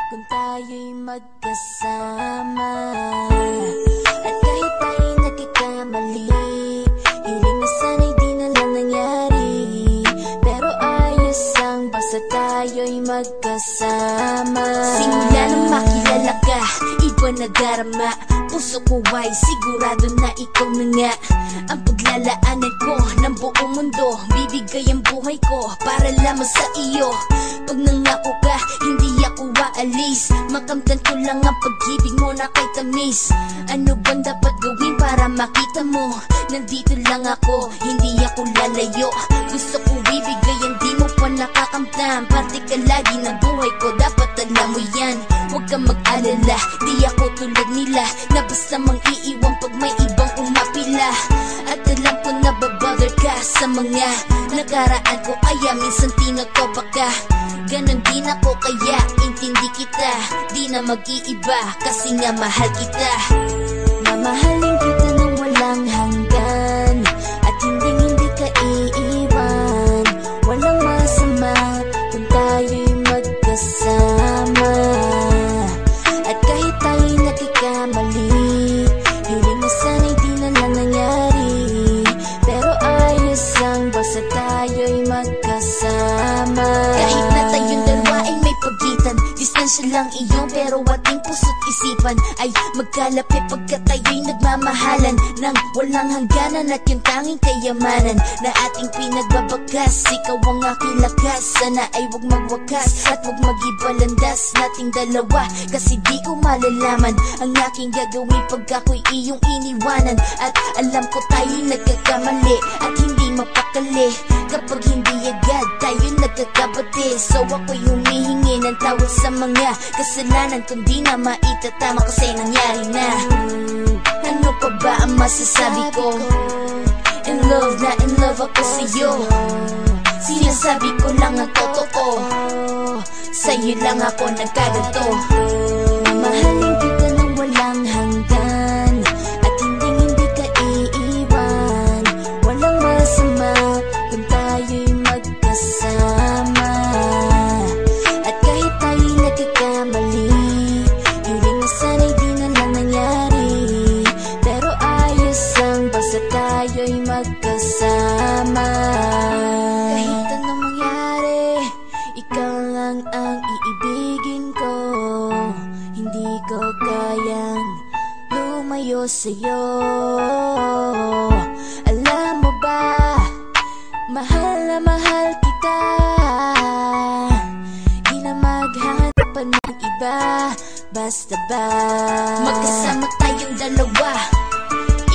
kung tayo'y magkasama. At kahit tayo'y nagkakamali, hiling na sana'y di na lang nangyari. Pero ayos ang basta tayo'y magkasama. Simula nang makilala ka, iba na darama. Puso ko ay sigurado na ikaw na nga ang paglalaanan ko ng buong mundo. Bibigay ang buhay ko para lamang sa iyo. Pag nangako ka, hindi ako aalis. Makamtan ko lang ang pag-ibig mo na kay tamis. Ano bang dapat gawin para makita mo? Nandito lang ako, hindi ako lalayo. Gusto ko ibigay ang di mo pa nakakamtam. Parte ka lagi ng buhay ko, dapat alam mo yan. Huwag kang mag-alala, di ako tulad nila na basta mang iiwan pag may ibang umapila. At alam ko na babother ka sa mga nakaraan ko, kaya minsan tinatopa ka. Ganon din ako kaya intindi kita. Di na mag-iiba kasi nga mahal kita. Mamahalin kita nang walang hanggan, at hindi ka iiwan. Walang masama kung tayo'y magkasama. At kahit tayo'y nagkakamali, hiling na sana'y di na lang nangyari. Pero ayos lang basta tayo'y magkasama. Kahit na tayong dalawa ay may pagitan, distansya lang iyon pero ating puso't isipan ay magkalapit pagkat tayo'y nagmamahalan ng walang hangganan. At yung tanging kayamanan na ating pinagbabakas, ikaw ang aking lakas. Sana ay huwag magwakas at huwag mag-ibalandas nating dalawa, kasi di ko malalaman ang aking gagawin pag ako'y iyong iniwanan. At alam ko tayo'y nagkakamali at hindi mapakali kapag hindi agad tayo nagkakabati. So ako'y humihingi ng tawad sa mga kasalanan kung di na maitatama kasi nangyari na. Ano pa ba ang masasabi ko? In love na in love ako sa'yo. Sinasabi ko lang ang totoo, sa'yo lang ako nagkaganto. Mamahalin kita nang walang hanggan, at hindi ka iiwan. Walang masama kung tayo'y magkasama. At kahit tayo'y nagkakamali, hiling na sana'y di na lang nangyari. Pero ayos lang basta tayo'y magkasama. Kahit anong mangyari, ikaw lang ang iibigin ko. Hindi ko kayang lumayo sa'yo. Alam mo ba, mahal na mahal kita. Di na maghahanapan ng iba, basta ba magkasama tayong dalawa,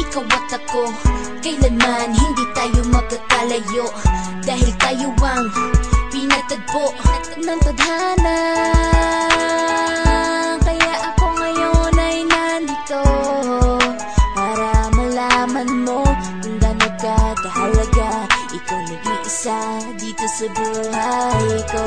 ikaw at ako. Kailanman hindi tayo magkakalayo, dahil tayo ang pinatagpo ng tadhana. Kaya ako ngayon ay nandito para malaman mo kung gaano ka kahalaga. Ikaw nag-iisa dito sa buhay ko.